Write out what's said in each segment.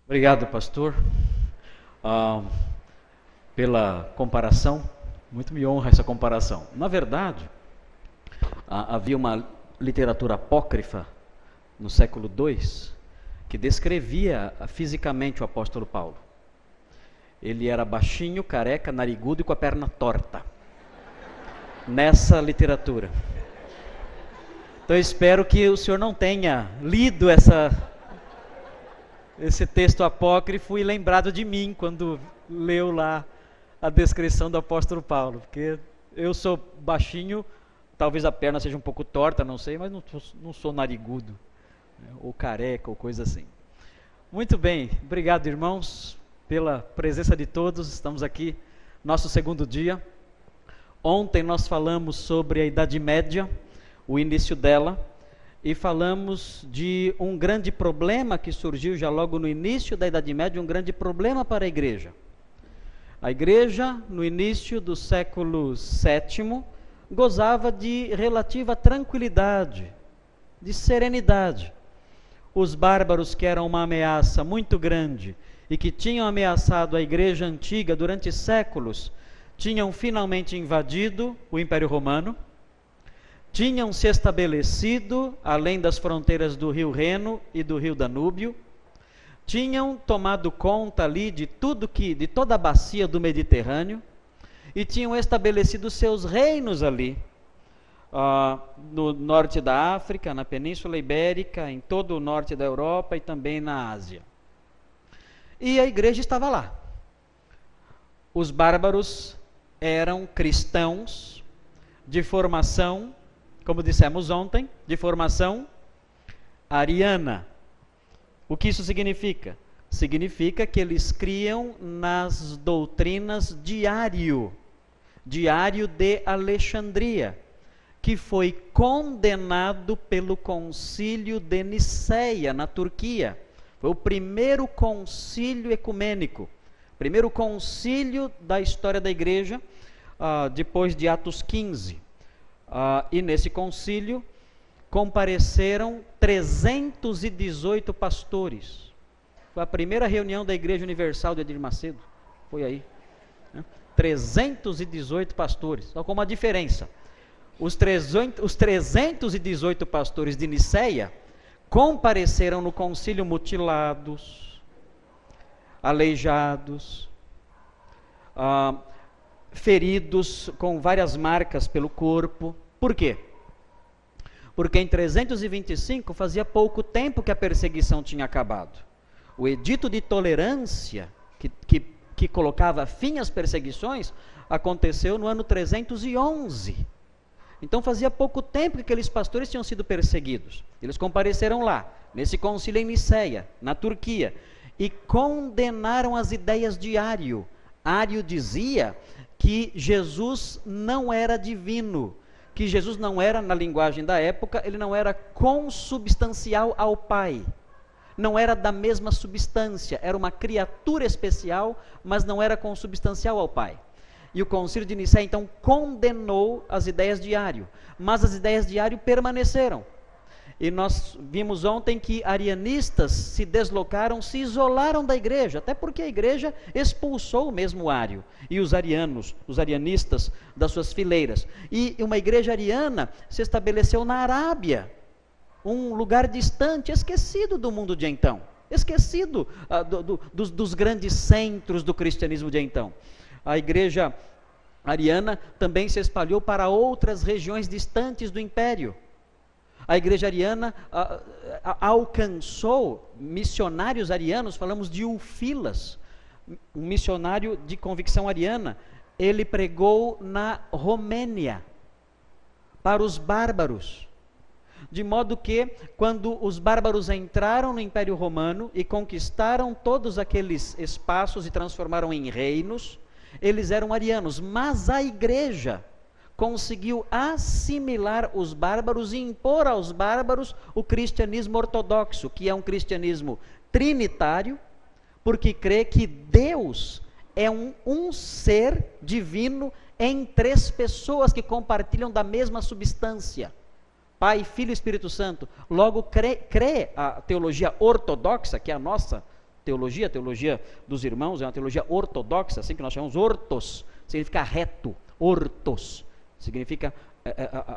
Obrigado, pastor, ah, pela comparação. Muito me honra essa comparação. Na verdade, havia uma literatura apócrifa no século II que descrevia fisicamente o apóstolo Paulo. Ele era baixinho, careca, narigudo e com a perna torta. Nessa literatura. Então eu espero que o senhor não tenha lido esse texto apócrifo e lembrado de mim quando leu lá a descrição do apóstolo Paulo, porque eu sou baixinho, talvez a perna seja um pouco torta, não sei, mas não sou narigudo, né, ou careca, ou coisa assim. Muito bem, obrigado, irmãos, pela presença de todos. Estamos aqui, nosso segundo dia. Ontem nós falamos sobre a Idade Média, o início dela, e falamos de um grande problema que surgiu já logo no início da Idade Média, um grande problema para a igreja. A igreja, no início do século VII, gozava de relativa tranquilidade, de serenidade. Os bárbaros, que eram uma ameaça muito grande e que tinham ameaçado a igreja antiga durante séculos, tinham finalmente invadido o Império Romano, tinham se estabelecido além das fronteiras do rio Reno e do rio Danúbio, tinham tomado conta ali de toda a bacia do Mediterrâneo e tinham estabelecido seus reinos ali, no norte da África, na Península Ibérica, em todo o norte da Europa e também na Ásia. E a igreja estava lá. Os bárbaros eram cristãos de formação, como dissemos ontem, de formação ariana. O que isso significa? Significa que eles criam nas doutrinas de Ário de Alexandria, que foi condenado pelo concílio de Niceia, na Turquia. Foi o primeiro concílio ecumênico, primeiro concílio da história da igreja, depois de Atos 15. E nesse concílio compareceram 318 pastores. Foi a primeira reunião da Igreja Universal de Edir Macedo. Foi aí. 318 pastores. Só com uma diferença. Os 318 pastores de Niceia compareceram no concílio mutilados, aleijados, feridos com várias marcas pelo corpo. Por quê? Porque em 325 fazia pouco tempo que a perseguição tinha acabado. O edito de tolerância, que colocava fim às perseguições, aconteceu no ano 311. Então fazia pouco tempo que aqueles pastores tinham sido perseguidos. Eles compareceram lá, nesse concílio em Niceia, na Turquia, e condenaram as ideias de Ário. Ário dizia que Jesus não era divino, que Jesus não era, na linguagem da época, ele não era consubstancial ao Pai, não era da mesma substância, era uma criatura especial, mas não era consubstancial ao Pai. E o concílio de Nicéia então condenou as ideias de Ário, mas as ideias de Ário permaneceram. E nós vimos ontem que arianistas se deslocaram, se isolaram da igreja, até porque a igreja expulsou o mesmo Ário e os arianistas das suas fileiras. E uma igreja ariana se estabeleceu na Arábia, um lugar distante, esquecido do mundo de então, esquecido dos grandes centros do cristianismo de então. A igreja ariana também se espalhou para outras regiões distantes do império. A igreja ariana alcançou missionários arianos, falamos de Ulfilas, um missionário de convicção ariana. Ele pregou na Romênia, para os bárbaros. De modo que, quando os bárbaros entraram no Império Romano e conquistaram todos aqueles espaços e transformaram em reinos, eles eram arianos, mas a igreja conseguiu assimilar os bárbaros e impor aos bárbaros o cristianismo ortodoxo, que é um cristianismo trinitário, porque crê que Deus é um ser divino em três pessoas que compartilham da mesma substância. Pai, Filho e Espírito Santo. Logo crê a teologia ortodoxa, que é a nossa teologia, a teologia dos irmãos, é uma teologia ortodoxa, assim que nós chamamos ortos, significa reto, ortos, significa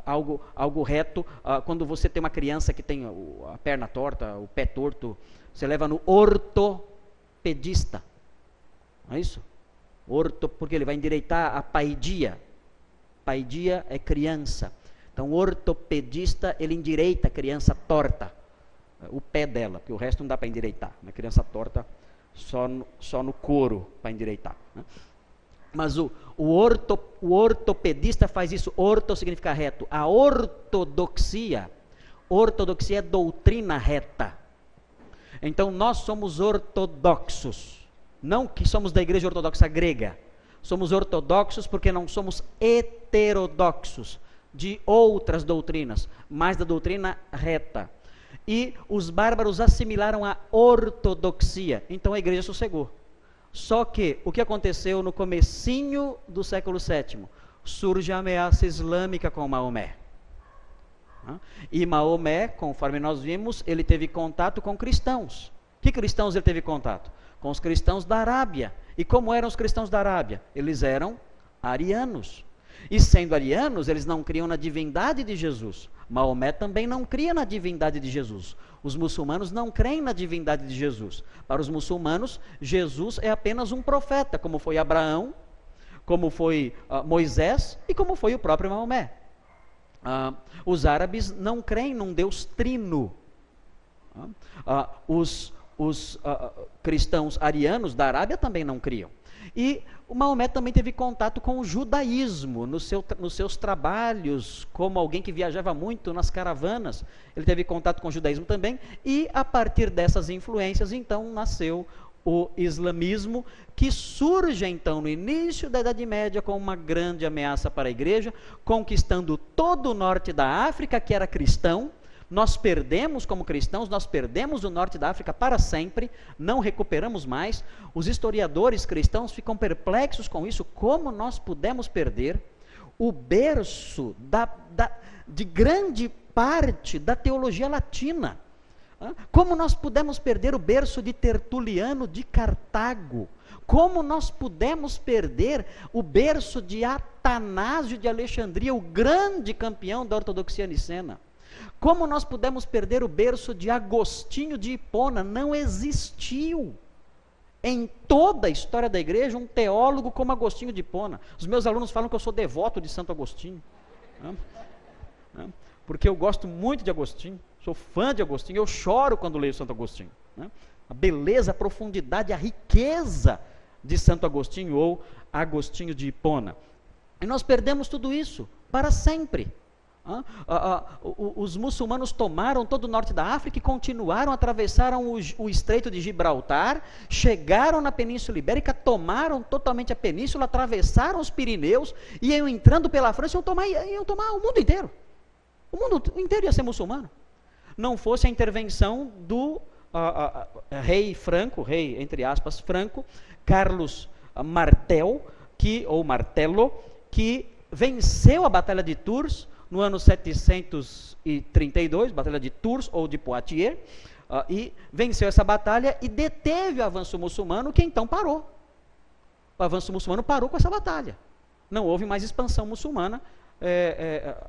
algo reto. Quando você tem uma criança que tem a perna torta, o pé torto, você leva no ortopedista, não é isso? Porque ele vai endireitar a paidia. Paidia é criança. Então o ortopedista, ele endireita a criança torta, o pé dela, porque o resto não dá para endireitar. Uma criança torta, só no couro para endireitar, né? Mas o ortopedista faz isso. Orto significa reto. A ortodoxia é doutrina reta. Então nós somos ortodoxos, não que somos da igreja ortodoxa grega. Somos ortodoxos porque não somos heterodoxos de outras doutrinas, mas da doutrina reta. E os bárbaros assimilaram a ortodoxia, então a igreja sossegou. Só que o que aconteceu no comecinho do século VII? Surge a ameaça islâmica com Maomé. E Maomé, conforme nós vimos, ele teve contato com cristãos. Que cristãos ele teve contato? Com os cristãos da Arábia. E como eram os cristãos da Arábia? Eles eram arianos. E sendo arianos, eles não criam na divindade de Jesus. Maomé também não cria na divindade de Jesus. Os muçulmanos não creem na divindade de Jesus. Para os muçulmanos, Jesus é apenas um profeta, como foi Abraão, como foi Moisés e como foi o próprio Maomé. Os árabes não creem num Deus trino. Os cristãos arianos da Arábia também não criam. E o Maomé também teve contato com o judaísmo nos seus trabalhos, como alguém que viajava muito nas caravanas. Ele teve contato com o judaísmo também, e a partir dessas influências, então, nasceu o islamismo, que surge então no início da Idade Média com uma grande ameaça para a igreja, conquistando todo o norte da África, que era cristão. Nós perdemos como cristãos, nós perdemos o norte da África para sempre, não recuperamos mais. Os historiadores cristãos ficam perplexos com isso, como nós pudemos perder o berço de grande parte da teologia latina. Como nós pudemos perder o berço de Tertuliano de Cartago? Como nós pudemos perder o berço de Atanásio de Alexandria, o grande campeão da ortodoxia nicena? Como nós pudemos perder o berço de Agostinho de Hipona? Não existiu em toda a história da igreja um teólogo como Agostinho de Hipona. Os meus alunos falam que eu sou devoto de Santo Agostinho, porque eu gosto muito de Agostinho, sou fã de Agostinho, eu choro quando leio Santo Agostinho. A beleza, a profundidade, a riqueza de Santo Agostinho ou Agostinho de Hipona. E nós perdemos tudo isso para sempre. Os muçulmanos tomaram todo o norte da África e continuaram, atravessaram o Estreito de Gibraltar, chegaram na Península Ibérica, tomaram totalmente a península, atravessaram os Pirineus, e iam entrando pela França, iam tomar o mundo inteiro. O mundo inteiro ia ser muçulmano. Não fosse a intervenção do rei Franco, rei entre aspas Franco, Carlos Martel, Martello, que venceu a Batalha de Tours no ano 732, Batalha de Tours ou de Poitiers, e venceu essa batalha e deteve o avanço muçulmano, que então parou. O avanço muçulmano parou com essa batalha. Não houve mais expansão muçulmana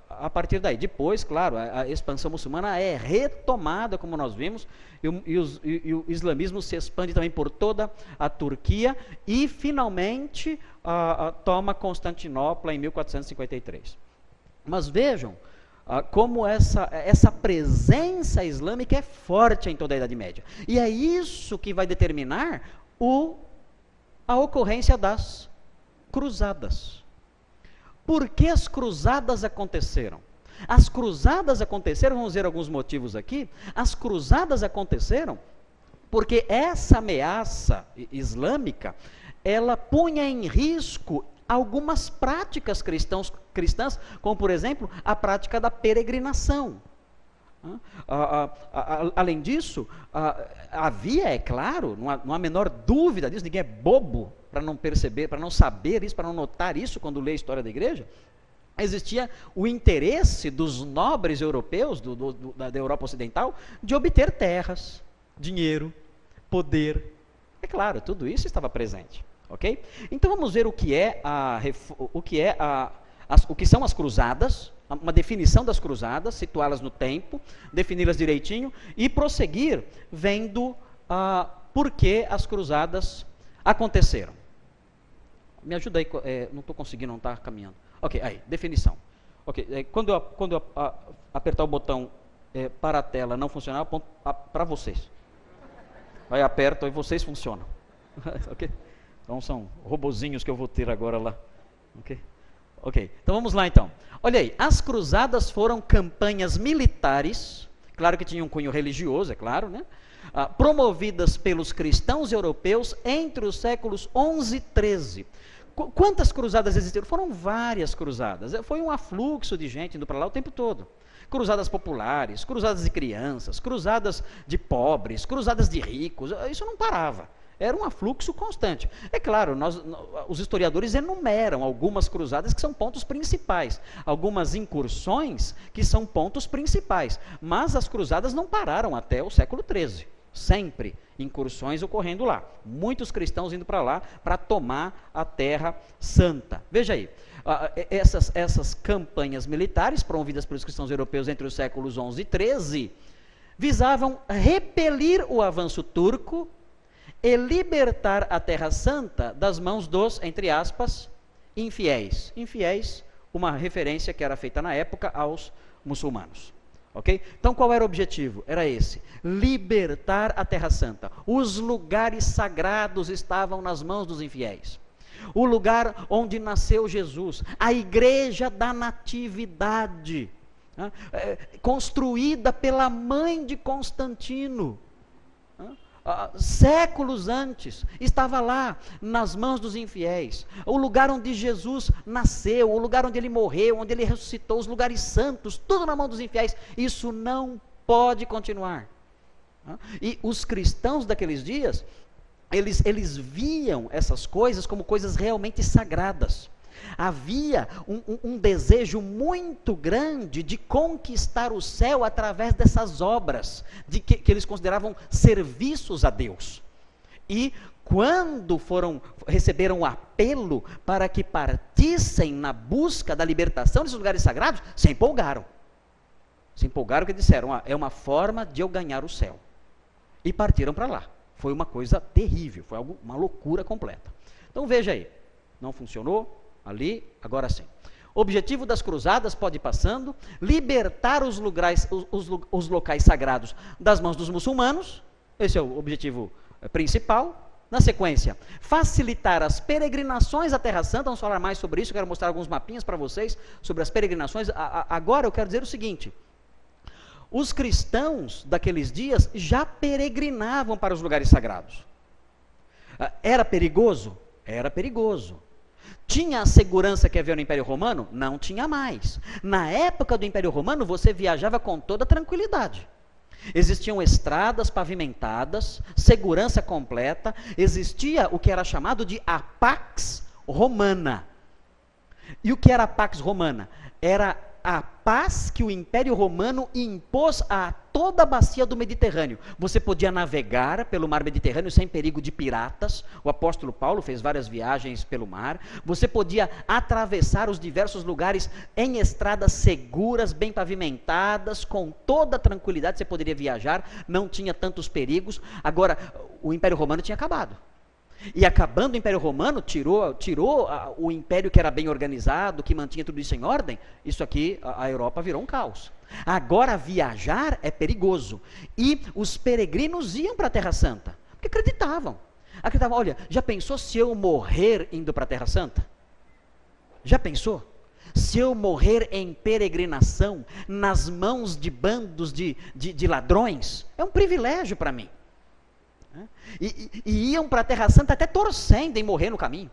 a partir daí. Depois, claro, a expansão muçulmana é retomada, como nós vimos, e o islamismo se expande também por toda a Turquia e finalmente toma Constantinopla em 1453. Mas vejam como essa presença islâmica é forte em toda a Idade Média. E é isso que vai determinar a ocorrência das cruzadas. Por que as cruzadas aconteceram? As cruzadas aconteceram, vamos ver alguns motivos aqui. As cruzadas aconteceram porque essa ameaça islâmica, ela punha em risco algumas práticas cristãs, como por exemplo, a prática da peregrinação. Além disso, havia, é claro, não há menor dúvida disso, ninguém é bobo para não perceber, para não saber isso, para não notar isso quando lê a história da igreja. Existia o interesse dos nobres europeus, da Europa Ocidental, de obter terras, dinheiro, poder, É claro, tudo isso estava presente, ok? Então vamos ver o que são as cruzadas, uma definição das cruzadas, situá-las no tempo, defini-las direitinho e prosseguir vendo por que as cruzadas aconteceram. Me ajuda aí, não estou conseguindo, não está caminhando. Ok, aí, definição. Ok, quando eu apertar o botão para a tela não funcionar, aponto para vocês. Aí aperto e vocês funcionam. Ok? Então são robozinhos que eu vou ter agora lá. Ok, então vamos lá então. Olha aí, as cruzadas foram campanhas militares, claro que tinham um cunho religioso, é claro, né? Promovidas pelos cristãos europeus entre os séculos 11 e 13. Quantas cruzadas existiram? Foram várias cruzadas. Foi um afluxo de gente indo para lá o tempo todo. Cruzadas populares, cruzadas de crianças, cruzadas de pobres, cruzadas de ricos. Isso não parava. Era um afluxo constante. É claro, os historiadores enumeram algumas cruzadas que são pontos principais, algumas incursões que são pontos principais, mas as cruzadas não pararam até o século XIII. Sempre incursões ocorrendo lá. Muitos cristãos indo para lá para tomar a Terra Santa. Veja aí, essas campanhas militares promovidas pelos cristãos europeus entre os séculos XI e XIII visavam repelir o avanço turco e libertar a Terra Santa das mãos dos, entre aspas, infiéis. Infiéis, uma referência que era feita na época aos muçulmanos. Ok? Então qual era o objetivo? Era esse: libertar a Terra Santa. Os lugares sagrados estavam nas mãos dos infiéis. O lugar onde nasceu Jesus, a igreja da natividade, construída pela mãe de Constantino, séculos antes, estava lá nas mãos dos infiéis. O lugar onde Jesus nasceu, o lugar onde ele morreu, onde ele ressuscitou, os lugares santos, tudo na mão dos infiéis. Isso não pode continuar. E os cristãos daqueles dias, eles viam essas coisas como coisas realmente sagradas. Havia um desejo muito grande de conquistar o céu através dessas obras, que eles consideravam serviços a Deus. E quando receberam o apelo para que partissem na busca da libertação desses lugares sagrados, se empolgaram. Se empolgaram que disseram, é uma forma de eu ganhar o céu. E partiram para lá. Foi uma coisa terrível, foi uma loucura completa. Então veja aí, não funcionou. Ali, agora sim. O objetivo das cruzadas, pode ir passando, libertar os locais sagrados das mãos dos muçulmanos. Esse é o objetivo principal. Na sequência, facilitar as peregrinações à Terra Santa. Vamos falar mais sobre isso, eu quero mostrar alguns mapinhas para vocês sobre as peregrinações. Agora eu quero dizer o seguinte: os cristãos daqueles dias já peregrinavam para os lugares sagrados. Era perigoso? Era perigoso. Tinha a segurança que havia no Império Romano? Não tinha mais. Na época do Império Romano, você viajava com toda tranquilidade. Existiam estradas pavimentadas, segurança completa, existia o que era chamado de a Pax Romana. E o que era a Pax Romana? Era a paz que o Império Romano impôs a toda a bacia do Mediterrâneo. Você podia navegar pelo mar Mediterrâneo sem perigo de piratas. O apóstolo Paulo fez várias viagens pelo mar. Você podia atravessar os diversos lugares em estradas seguras, bem pavimentadas, com toda a tranquilidade. Você poderia viajar, não tinha tantos perigos. Agora, o Império Romano tinha acabado. E acabando o Império Romano, tirou o império que era bem organizado, que mantinha tudo isso em ordem. Isso aqui, a Europa virou um caos. Agora viajar é perigoso. E os peregrinos iam para a Terra Santa, porque acreditavam. Olha, já pensou se eu morrer indo para a Terra Santa? Já pensou? Se eu morrer em peregrinação, nas mãos de bandos de ladrões, é um privilégio para mim. E iam para a Terra Santa até torcendo em morrer no caminho.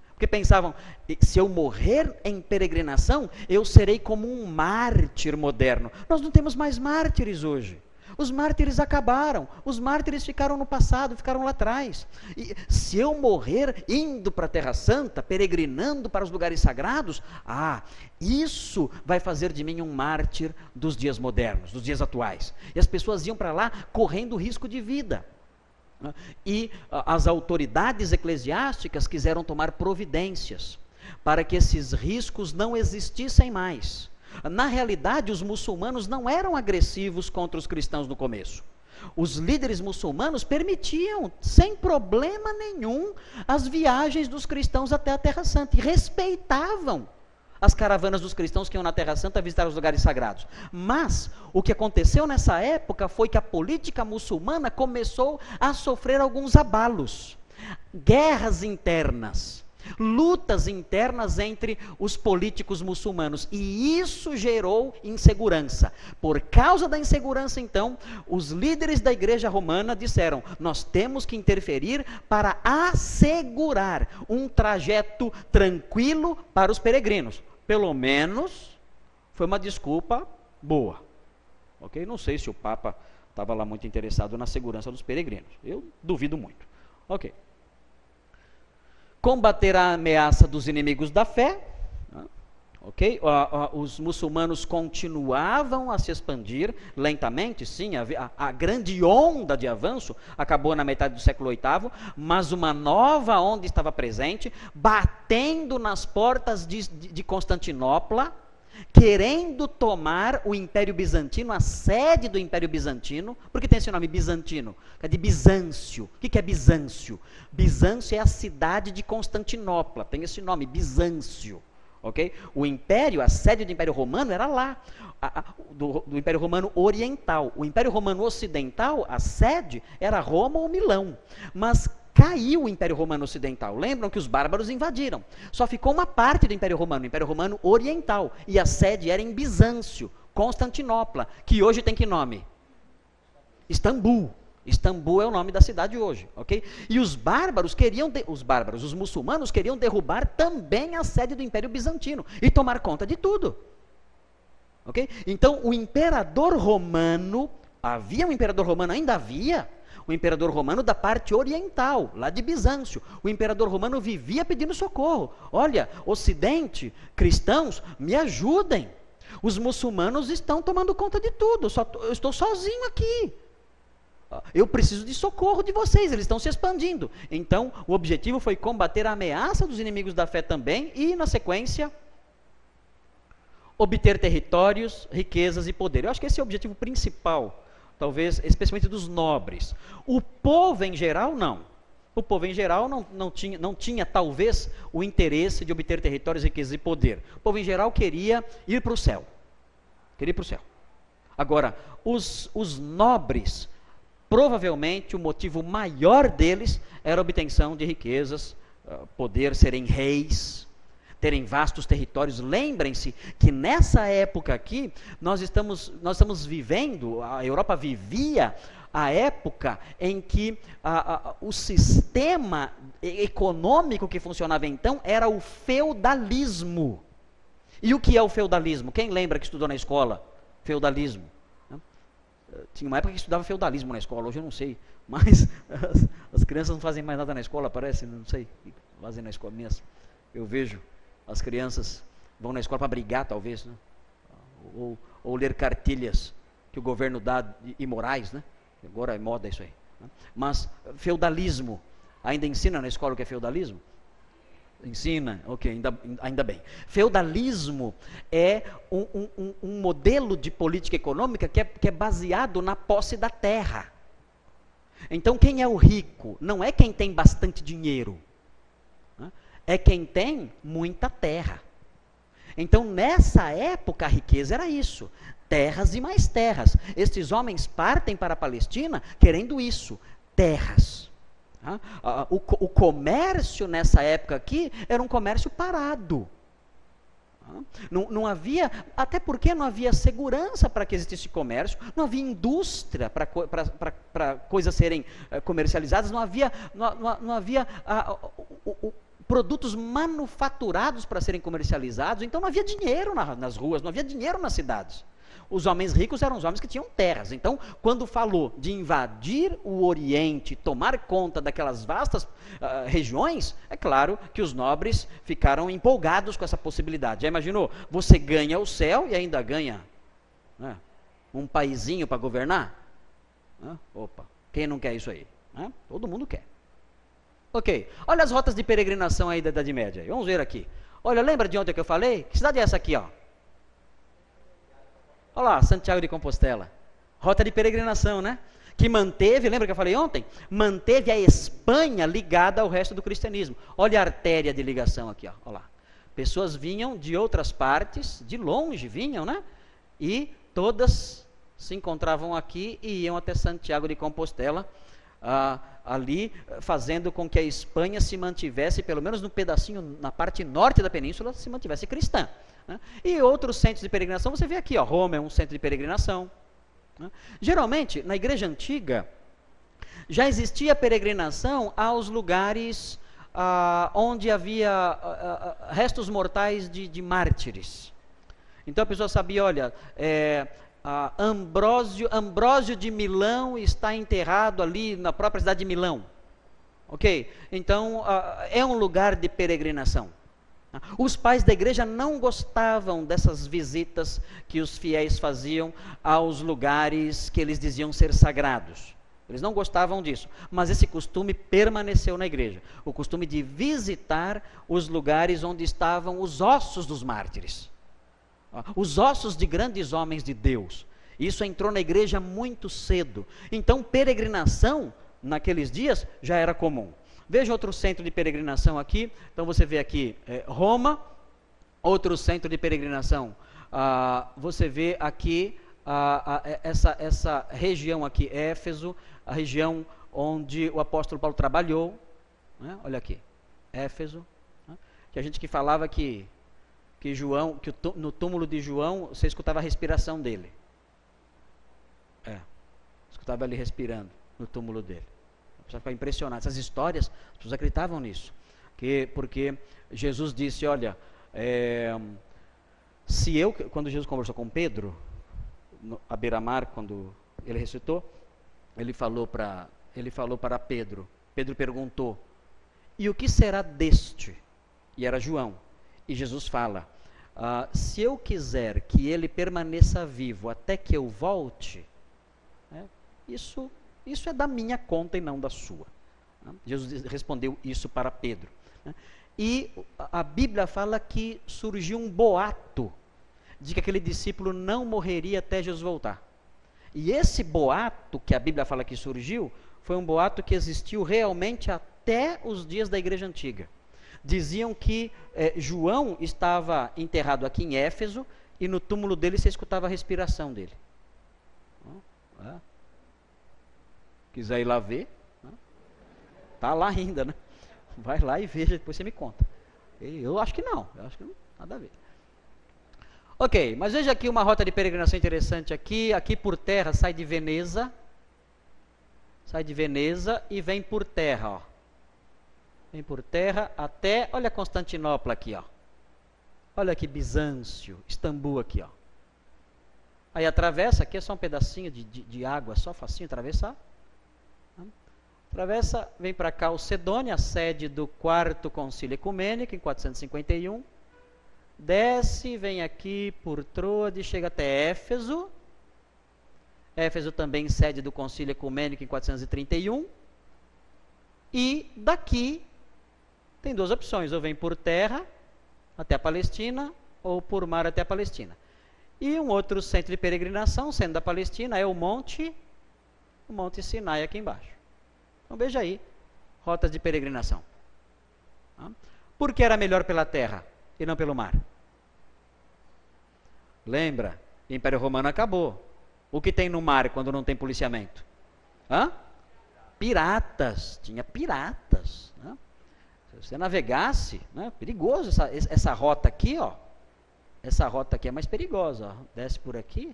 Porque pensavam, se eu morrer em peregrinação, eu serei como um mártir moderno. Nós não temos mais mártires hoje. Os mártires acabaram, os mártires ficaram no passado, ficaram lá atrás. E se eu morrer indo para a Terra Santa, peregrinando para os lugares sagrados, isso vai fazer de mim um mártir dos dias modernos, dos dias atuais. E as pessoas iam para lá correndo risco de vida. E as autoridades eclesiásticas quiseram tomar providências para que esses riscos não existissem mais. Na realidade, os muçulmanos não eram agressivos contra os cristãos no começo. Os líderes muçulmanos permitiam, sem problema nenhum, as viagens dos cristãos até a Terra Santa e respeitavam as caravanas dos cristãos que iam na Terra Santa visitar os lugares sagrados. Mas o que aconteceu nessa época foi que a política muçulmana começou a sofrer alguns abalos, guerras internas, lutas internas entre os políticos muçulmanos, e isso gerou insegurança. Por causa da insegurança, então, os líderes da igreja romana disseram: nós temos que interferir para assegurar um trajeto tranquilo para os peregrinos. Pelo menos foi uma desculpa boa, ok? Não sei se o Papa estava lá muito interessado na segurança dos peregrinos, eu duvido muito, ok? Combater a ameaça dos inimigos da fé, ok? Os muçulmanos continuavam a se expandir lentamente, sim, a grande onda de avanço acabou na metade do século VIII, mas uma nova onda estava presente, batendo nas portas de Constantinopla, querendo tomar o Império Bizantino, a sede do Império Bizantino. Por que tem esse nome bizantino? É de Bizâncio. O que é Bizâncio? Bizâncio é a cidade de Constantinopla, tem esse nome, Bizâncio. Okay? O Império, a sede do Império Romano era lá, do Império Romano Oriental. O Império Romano Ocidental, a sede era Roma ou Milão, mas caiu o Império Romano Ocidental. Lembram que os bárbaros invadiram. Só ficou uma parte do Império Romano, o Império Romano Oriental. E a sede era em Bizâncio, Constantinopla, que hoje tem que nome? Istambul. Istambul é o nome da cidade hoje, ok? E os bárbaros queriam, os muçulmanos queriam derrubar também a sede do Império Bizantino e tomar conta de tudo. Ok? Então, o imperador romano, havia um imperador romano, ainda havia, o imperador romano da parte oriental, lá de Bizâncio. O imperador romano vivia pedindo socorro. Olha, Ocidente, cristãos, me ajudem. Os muçulmanos estão tomando conta de tudo, eu estou sozinho aqui. Eu preciso de socorro de vocês, eles estão se expandindo. Então, o objetivo foi combater a ameaça dos inimigos da fé também e, na sequência, obter territórios, riquezas e poder. Eu acho que esse é o objetivo principal, talvez, especialmente dos nobres. O povo em geral, não. O povo em geral não tinha, talvez, o interesse de obter territórios, riquezas e poder. O povo em geral queria ir para o céu. Queria ir para o céu. Agora, os nobres, provavelmente o motivo maior deles era a obtenção de riquezas, poder, serem reis, terem vastos territórios. Lembrem-se que nessa época aqui, nós estamos vivendo, a Europa vivia a época em que o sistema econômico que funcionava então era o feudalismo. E o que é o feudalismo? Quem lembra que estudou na escola? Feudalismo. Tinha uma época que estudava feudalismo na escola, hoje eu não sei, mas as crianças não fazem mais nada na escola, parece, não sei, fazem na escola mesmo. Eu vejo as crianças vão na escola para brigar, talvez, né? ou ler cartilhas que o governo dá imorais, né? Agora é moda isso aí. Né? Mas feudalismo, ainda ensina na escola o que é feudalismo? Ensina, ok, ainda bem. Feudalismo é um modelo de política econômica que é baseado na posse da terra. Então, quem é o rico? Não é quem tem bastante dinheiro, né? É quem tem muita terra. Então, nessa época, a riqueza era isso: terras e mais terras. Estes homens partem para a Palestina querendo isso, terras. O comércio nessa época aqui era um comércio parado. Não havia, até porque não havia segurança para que existisse comércio, não havia indústria para coisas serem comercializadas, não havia produtos manufaturados para serem comercializados, então não havia dinheiro nas ruas, não havia dinheiro nas cidades. Os homens ricos eram os homens que tinham terras. Então, quando falou de invadir o Oriente, tomar conta daquelas vastas regiões, é claro que os nobres ficaram empolgados com essa possibilidade. Já imaginou? Você ganha o céu e ainda ganha, né, um paizinho para governar? Opa, quem não quer isso aí? né? Todo mundo quer. Ok, olha as rotas de peregrinação aí da Idade Média. Vamos ver aqui. Olha, lembra de onde que eu falei? Que cidade é essa aqui, ó? Olha lá, Santiago de Compostela. Rota de peregrinação, né? Que manteve, lembra que eu falei ontem? Manteve a Espanha ligada ao resto do cristianismo. Olha a artéria de ligação aqui, ó. Olha lá. Pessoas vinham de outras partes, de longe vinham, né? E todas se encontravam aqui e iam até Santiago de Compostela, ali fazendo com que a Espanha se mantivesse, pelo menos no pedacinho, na parte norte da península, se mantivesse cristã, né? E outros centros de peregrinação, você vê aqui, ó, Roma é um centro de peregrinação, né? Geralmente, na igreja antiga, já existia peregrinação aos lugares onde havia restos mortais de mártires. Então a pessoa sabia, olha, Ambrósio de Milão está enterrado ali na própria cidade de Milão. Ok? Então, é um lugar de peregrinação. Os pais da igreja não gostavam dessas visitas que os fiéis faziam aos lugares que eles diziam ser sagrados. Eles não gostavam disso, mas esse costume permaneceu na igreja. O costume de visitar os lugares onde estavam os ossos dos mártires. Os ossos de grandes homens de Deus. Isso entrou na igreja muito cedo. Então, peregrinação, naqueles dias, já era comum. Veja outro centro de peregrinação aqui. Então, você vê aqui Roma, outro centro de peregrinação. Você vê aqui essa região aqui, Éfeso, a região onde o apóstolo Paulo trabalhou. Né? Olha aqui, Éfeso. Né? Que a gente que falava que João, no túmulo de João, você escutava a respiração dele. Escutava ele respirando no túmulo dele. A pessoa ficava impressionada. Essas histórias, as pessoas acreditavam nisso. Porque Jesus disse, olha, quando Jesus conversou com Pedro, à beira-mar, quando ele ressuscitou, ele falou para Pedro. Pedro perguntou, e o que será deste? E era João. E Jesus fala, se eu quiser que ele permaneça vivo até que eu volte, isso é da minha conta e não da sua. Jesus respondeu isso para Pedro. E a Bíblia fala que surgiu um boato de que aquele discípulo não morreria até Jesus voltar. E esse boato que a Bíblia fala que surgiu, foi um boato que existiu realmente até os dias da igreja antiga. Diziam que João estava enterrado aqui em Éfeso e no túmulo dele você escutava a respiração dele. Quiser ir lá ver, está lá ainda, né? Vai lá e veja, depois você me conta. Eu acho que não, nada a ver. Ok, mas veja aqui uma rota de peregrinação interessante aqui por terra, sai de Veneza e vem por terra, ó. Vem por terra até, olha Constantinopla aqui, ó. Olha aqui Bizâncio, Istambul aqui, ó. Aí atravessa, aqui é só um pedacinho de água, só facinho atravessar. Atravessa, vem para Calcedônia, a sede do 4º Concílio Ecumênico, em 451. Desce, vem aqui por Troade, chega até Éfeso. Éfeso também sede do Concílio Ecumênico em 431. E daqui tem duas opções, ou vem por terra até a Palestina, ou por mar até a Palestina. E um outro centro de peregrinação, sendo da Palestina, é o Monte Sinai aqui embaixo. Então veja aí, rotas de peregrinação. Por que era melhor pela terra e não pelo mar? Lembra? O Império Romano acabou. O que tem no mar quando não tem policiamento? Piratas. Tinha piratas. Né? Se você navegasse, né? Perigoso essa rota aqui, ó. Essa rota aqui é mais perigosa. Ó. Desce por aqui.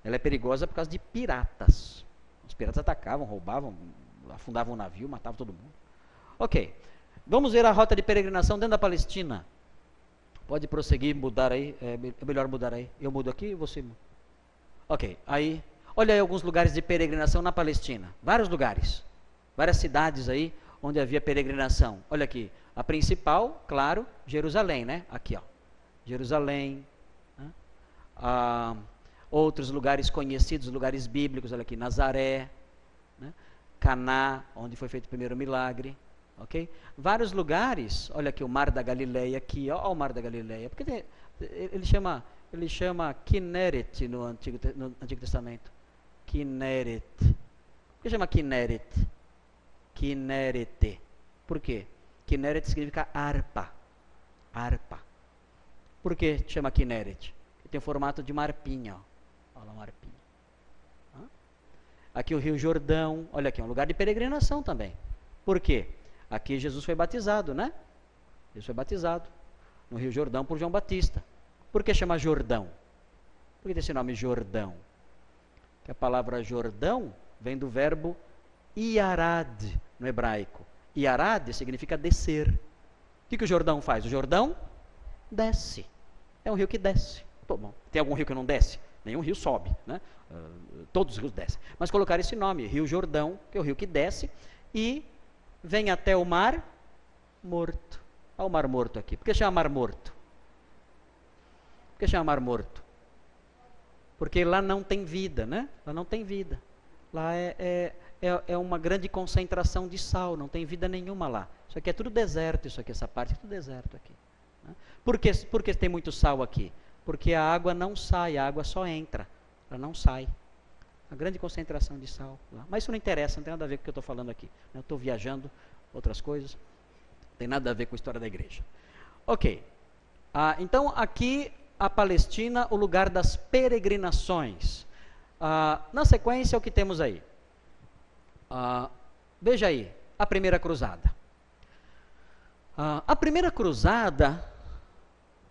Ela é perigosa por causa de piratas. Os piratas atacavam, roubavam, afundavam o navio, matavam todo mundo. Ok. Vamos ver a rota de peregrinação dentro da Palestina. Pode prosseguir, mudar aí. É melhor mudar aí. Eu mudo aqui e você muda. Ok. Aí, olha aí alguns lugares de peregrinação na Palestina. Vários lugares. Várias cidades aí onde havia peregrinação. Olha aqui. A principal, claro, Jerusalém, né? Aqui, ó. Jerusalém. Né? Outros lugares conhecidos, lugares bíblicos. Olha aqui, Nazaré. Né? Caná, onde foi feito o primeiro milagre, ok? Vários lugares, olha aqui o Mar da Galileia, aqui, ó o Mar da Galileia, porque ele chama Kinneret no Antigo Testamento, Kinneret. Por que chama Kinneret? Kinnerete. Por quê? Kinneret significa harpa. Harpa. Por que chama Kinneret? Porque tem o formato de uma harpinha. Olha lá uma harpinha. Aqui o Rio Jordão. Olha aqui, é um lugar de peregrinação também. Por quê? Aqui Jesus foi batizado, né? Jesus foi batizado no Rio Jordão por João Batista. Por que chama Jordão? Por que tem esse nome Jordão? Que a palavra Jordão vem do verbo Iarad no hebraico. Iarad significa descer. O que o Jordão faz? O Jordão desce. É um rio que desce. Bom, tem algum rio que não desce? Nenhum rio sobe, né? Todos os rios descem. Mas colocar esse nome, Rio Jordão, que é o rio que desce, e vem até o Mar Morto. Olha o Mar Morto aqui. Por que chama Mar Morto? Por que chama Mar Morto? Porque lá não tem vida, né? Lá não tem vida. Lá é uma grande concentração de sal, não tem vida nenhuma lá. Isso aqui é tudo deserto, isso aqui, essa parte é tudo deserto aqui. Né? Por que tem muito sal aqui? Porque a água não sai, a água só entra, ela não sai. Uma grande concentração de sal lá. Mas isso não interessa, não tem nada a ver com o que eu estou falando aqui. Eu estou viajando, outras coisas, não tem nada a ver com a história da igreja. Ok, então aqui a Palestina, o lugar das peregrinações. Na sequência, o que temos aí? Veja aí, a primeira cruzada. A primeira cruzada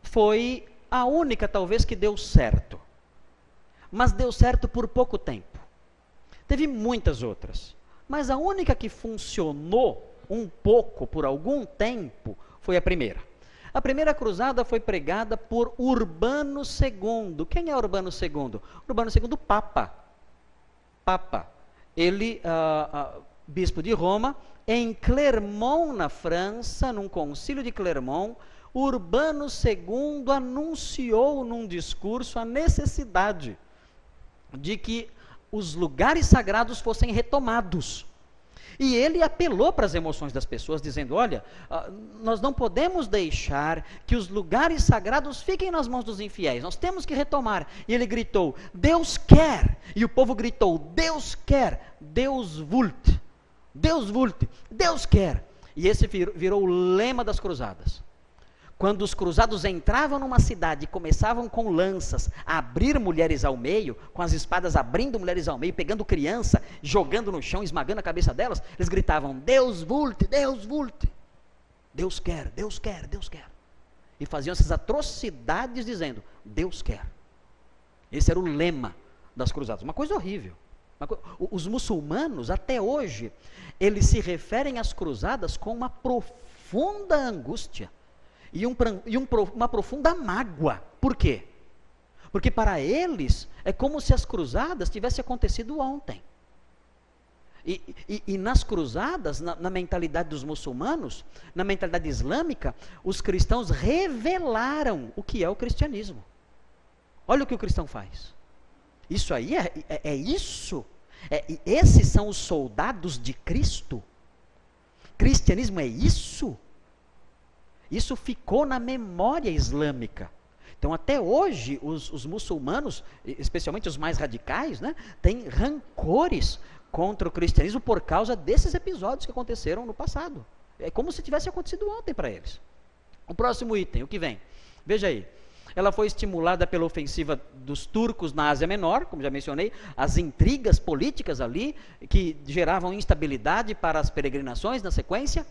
foi a única, talvez, que deu certo. Mas deu certo por pouco tempo. Teve muitas outras. Mas a única que funcionou um pouco, por algum tempo, foi a primeira. A primeira cruzada foi pregada por Urbano II. Quem é Urbano II? Urbano II, Papa. Papa. Ele, bispo de Roma, em Clermont, na França, num concílio de Clermont, Urbano II anunciou num discurso a necessidade de que os lugares sagrados fossem retomados. E ele apelou para as emoções das pessoas, dizendo, olha, nós não podemos deixar que os lugares sagrados fiquem nas mãos dos infiéis, nós temos que retomar. E ele gritou, Deus quer. E o povo gritou, Deus quer, Deus vult, Deus vult, Deus quer. E esse virou o lema das cruzadas. Quando os cruzados entravam numa cidade e começavam com lanças a abrir mulheres ao meio, com as espadas abrindo mulheres ao meio, pegando criança, jogando no chão, esmagando a cabeça delas, eles gritavam, Deus vult, Deus vult. Deus quer, Deus quer, Deus quer. E faziam essas atrocidades dizendo, Deus quer. Esse era o lema das cruzadas. Uma coisa horrível. Os muçulmanos, até hoje, eles se referem às cruzadas com uma profunda angústia. E uma profunda mágoa. Por quê? Porque para eles é como se as cruzadas tivessem acontecido ontem. E nas cruzadas, na mentalidade dos muçulmanos, na mentalidade islâmica, os cristãos revelaram o que é o cristianismo. Olha o que o cristão faz. Isso aí é isso. Esses são os soldados de Cristo. Cristianismo é isso. Isso ficou na memória islâmica. Então, até hoje, os muçulmanos, especialmente os mais radicais, né, têm rancores contra o cristianismo por causa desses episódios que aconteceram no passado. É como se tivesse acontecido ontem para eles. O próximo item, o que vem? Veja aí. Ela foi estimulada pela ofensiva dos turcos na Ásia Menor, como já mencionei, as intrigas políticas ali, que geravam instabilidade para as peregrinações na sequência.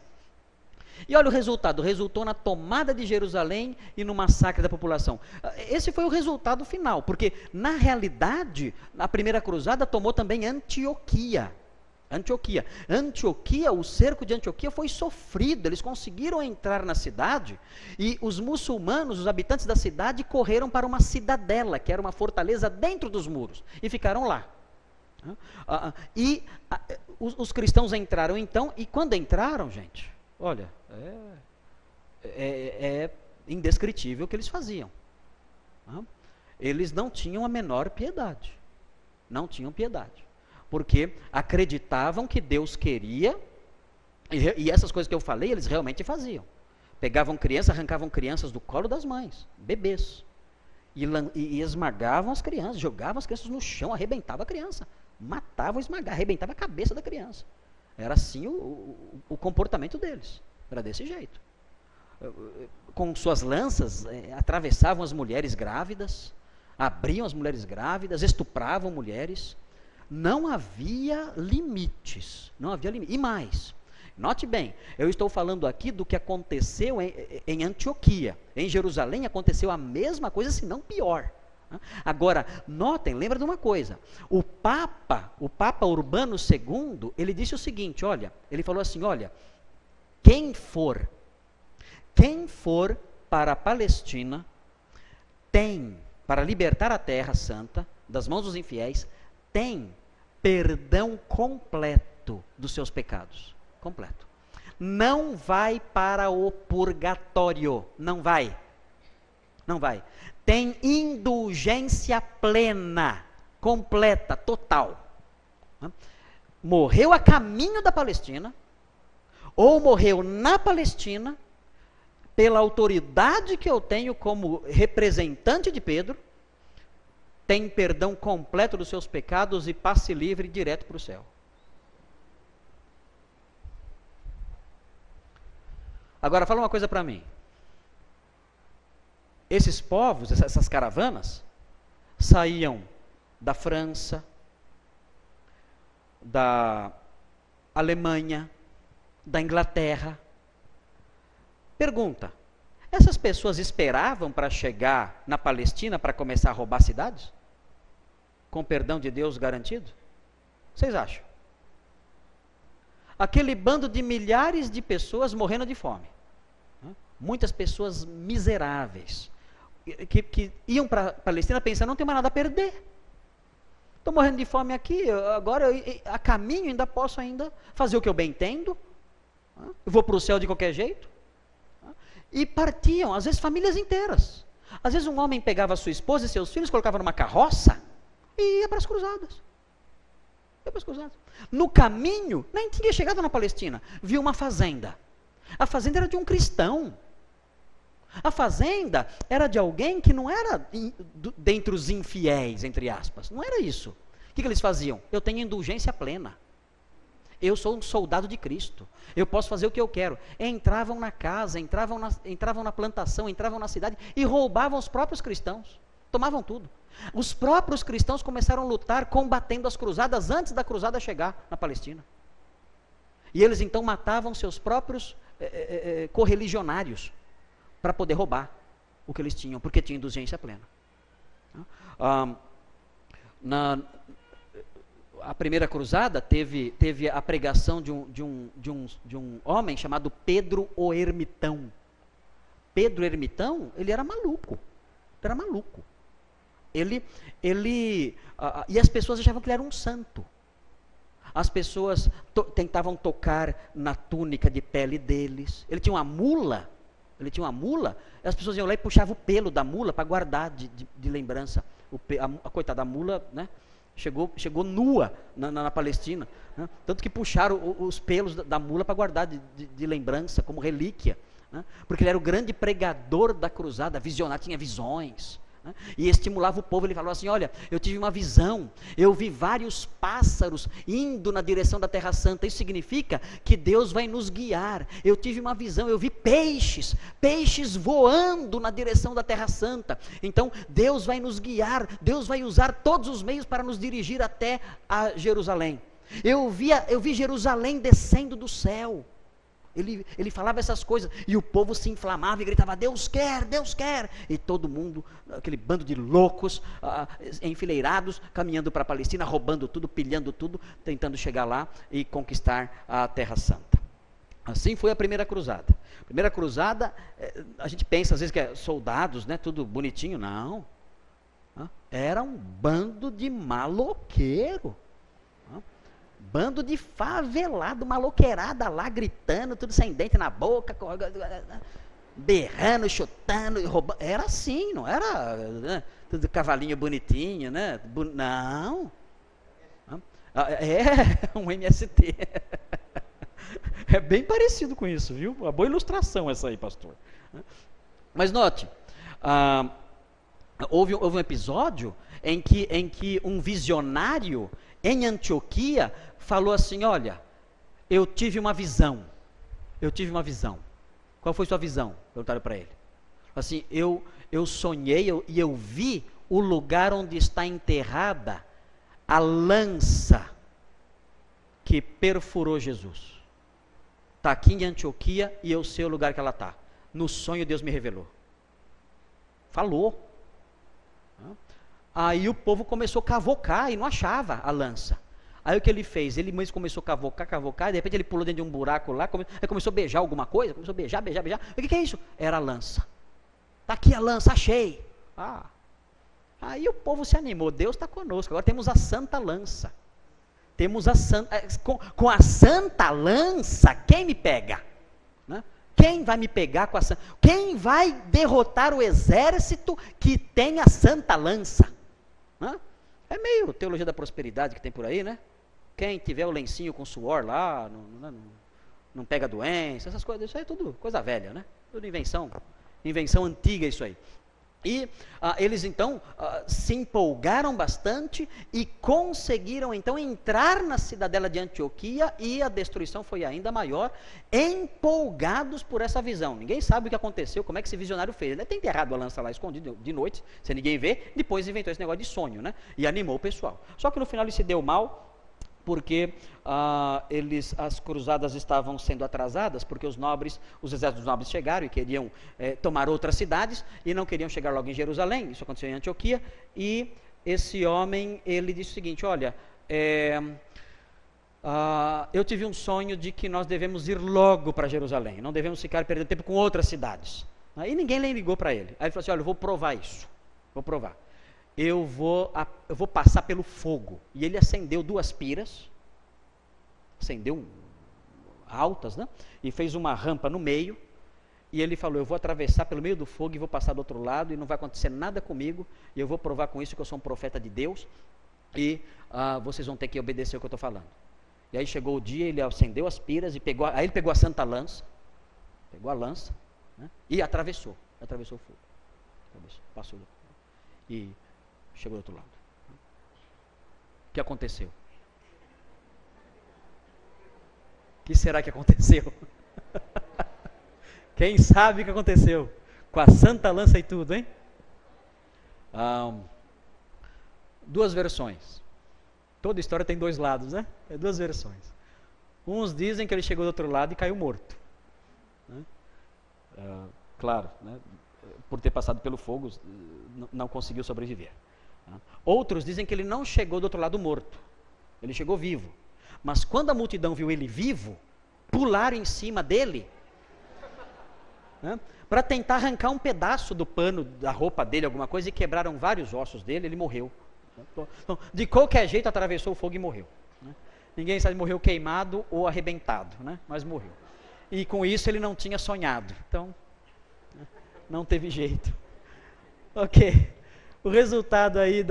E olha o resultado, resultou na tomada de Jerusalém e no massacre da população. Esse foi o resultado final, porque na realidade, a primeira cruzada tomou também Antioquia. Antioquia, o cerco de Antioquia foi sofrido, eles conseguiram entrar na cidade e os muçulmanos, os habitantes da cidade, correram para uma cidadela, que era uma fortaleza dentro dos muros, e ficaram lá. Os cristãos entraram então, e quando entraram, gente, olha, é indescritível o que eles faziam. Eles não tinham a menor piedade. Não tinham piedade. porque acreditavam que Deus queria, e essas coisas que eu falei, eles realmente faziam. Pegavam crianças, arrancavam crianças do colo das mães, bebês, e esmagavam as crianças, jogavam as crianças no chão, arrebentavam a criança, matavam, esmagavam, arrebentavam a cabeça da criança. Era assim o comportamento deles, era desse jeito. Com suas lanças, atravessavam as mulheres grávidas, abriam as mulheres grávidas, estupravam mulheres. Não havia limites, não havia limite. E mais, note bem, eu estou falando aqui do que aconteceu em Antioquia. Em Jerusalém aconteceu a mesma coisa, se não pior. Agora, notem, lembra de uma coisa, o Papa Urbano II, ele disse o seguinte, olha, ele falou assim, olha, quem for para a Palestina, tem, para libertar a Terra Santa das mãos dos infiéis, tem perdão completo dos seus pecados. Completo. Não vai para o purgatório. Não vai. Não vai. Tem indulgência plena, completa, total. Morreu a caminho da Palestina, ou morreu na Palestina, pela autoridade que eu tenho como representante de Pedro, tem perdão completo dos seus pecados e passe livre direto para o céu. Agora, fala uma coisa para mim. Esses povos, essas caravanas, saíam da França, da Alemanha, da Inglaterra. Pergunta, essas pessoas esperavam para chegar na Palestina para começar a roubar cidades? Com perdão de Deus garantido? Vocês acham? Aquele bando de milhares de pessoas morrendo de fome. Muitas pessoas miseráveis, que iam para a Palestina pensando, não tem mais nada a perder. Estou morrendo de fome aqui, agora a caminho ainda posso ainda fazer o que eu bem entendo. Eu vou para o céu de qualquer jeito. E partiam, às vezes famílias inteiras. Às vezes um homem pegava a sua esposa e seus filhos, colocava numa carroça e ia para as cruzadas. No caminho, nem tinha chegado na Palestina, viu uma fazenda. A fazenda era de um cristão. A fazenda era de alguém que não era dentre os infiéis, entre aspas. Não era isso. O que eles faziam? Eu tenho indulgência plena. Eu sou um soldado de Cristo. Eu posso fazer o que eu quero. Entravam na casa, entravam na plantação, entravam na cidade e roubavam os próprios cristãos. Tomavam tudo. Os próprios cristãos começaram a lutar combatendo as cruzadas antes da cruzada chegar na Palestina. E eles então matavam seus próprios correligionários para poder roubar o que eles tinham, porque tinha indulgência plena. A primeira cruzada teve a pregação de um homem chamado Pedro o Ermitão. Pedro Ermitão, ele era maluco. E as pessoas achavam que ele era um santo. As pessoas tentavam tocar na túnica de pele deles. Ele tinha uma mula, e as pessoas iam lá e puxavam o pelo da mula para guardar de lembrança. A coitada da mula, né? Chegou nua na Palestina, né? Tanto que puxaram os pelos da mula para guardar de lembrança, como relíquia, né? Porque ele era o grande pregador da cruzada, visionário, tinha visões, né? E estimulava o povo. Ele falou assim, olha, eu tive uma visão, eu vi vários pássaros indo na direção da Terra Santa, isso significa que Deus vai nos guiar. Eu tive uma visão, eu vi peixes voando na direção da Terra Santa, então Deus vai nos guiar, Deus vai usar todos os meios para nos dirigir até a Jerusalém. Eu vi Jerusalém descendo do céu. Ele falava essas coisas, e o povo se inflamava e gritava, Deus quer, Deus quer, e todo mundo, aquele bando de loucos, enfileirados, caminhando para a Palestina, roubando tudo, pilhando tudo, tentando chegar lá e conquistar a Terra Santa. Assim foi a primeira cruzada. A primeira cruzada, a gente pensa às vezes que é soldados, né, tudo bonitinho, não. Era um bando de maloqueiro. Bando de favelado, maloqueirada lá, gritando, tudo sem dente na boca, berrando, chutando, roubando. Era assim, não era, né, tudo cavalinho bonitinho, né? Não. É um MST. É bem parecido com isso, viu? Uma boa ilustração essa aí, pastor. Mas note, houve um episódio em que um visionário em Antioquia falou assim: olha, eu tive uma visão. Qual foi sua visão? Perguntaram para ele. Assim, eu sonhei e eu vi o lugar onde está enterrada a lança que perfurou Jesus. Está aqui em Antioquia e eu sei o lugar que ela está. No sonho Deus me revelou. Falou. Aí o povo começou a cavocar e não achava a lança. Aí o que ele fez? Ele mesmo começou a cavocar, e de repente ele pulou dentro de um buraco lá, aí começou a beijar alguma coisa, começou a beijar. O que é isso? Era a lança. Está aqui a lança, achei. Aí o povo se animou, Deus está conosco, agora temos a santa lança. Com a santa lança, quem me pega? Né? Quem vai me pegar com a santa? Quem vai derrotar o exército que tem a santa lança? Né? É meio teologia da prosperidade que tem por aí, né? Quem tiver o lencinho com suor lá, não pega doença, essas coisas, isso aí é tudo coisa velha, né? Tudo invenção antiga isso aí. E eles então se empolgaram bastante e conseguiram então entrar na cidadela de Antioquia, e a destruição foi ainda maior, empolgados por essa visão. Ninguém sabe o que aconteceu, como é que esse visionário fez. Ele deve ter enterrado a lança lá escondido de noite, sem ninguém ver, depois inventou esse negócio de sonho, né? E animou o pessoal. Só que no final ele se deu mal, porque as cruzadas estavam sendo atrasadas, porque os exércitos dos nobres chegaram e queriam tomar outras cidades, e não queriam chegar logo em Jerusalém. Isso aconteceu em Antioquia, e esse homem, ele disse o seguinte: olha, eu tive um sonho de que nós devemos ir logo para Jerusalém, não devemos ficar perdendo tempo com outras cidades. Aí ninguém nem ligou para ele. Aí ele falou assim: olha, eu vou provar isso, eu vou passar pelo fogo. E ele acendeu 2 piras, altas, né? E fez uma rampa no meio, e ele falou: eu vou atravessar pelo meio do fogo e vou passar do outro lado, e não vai acontecer nada comigo, e eu vou provar com isso que eu sou um profeta de Deus, e vocês vão ter que obedecer o que eu estou falando. E aí chegou o dia, ele acendeu as piras, aí ele pegou a santa lança, né? E atravessou o fogo, passou, e chegou do outro lado. O que aconteceu? O que será que aconteceu? Quem sabe o que aconteceu? Com a santa lança e tudo, hein? 2 versões. Toda história tem 2 lados, né? 2 versões. Uns dizem que ele chegou do outro lado e caiu morto. Né? Claro, né? Por ter passado pelo fogo, não conseguiu sobreviver. Outros dizem que ele não chegou do outro lado morto, ele chegou vivo. Mas quando a multidão viu ele vivo, pularam em cima dele, né, para tentar arrancar um pedaço do pano da roupa dele, alguma coisa, e quebraram vários ossos dele. Ele morreu. Então, de qualquer jeito atravessou o fogo e morreu. Né? Ninguém sabe se morreu queimado ou arrebentado, né? Mas morreu. E com isso ele não tinha sonhado, então não teve jeito. Ok. O resultado aí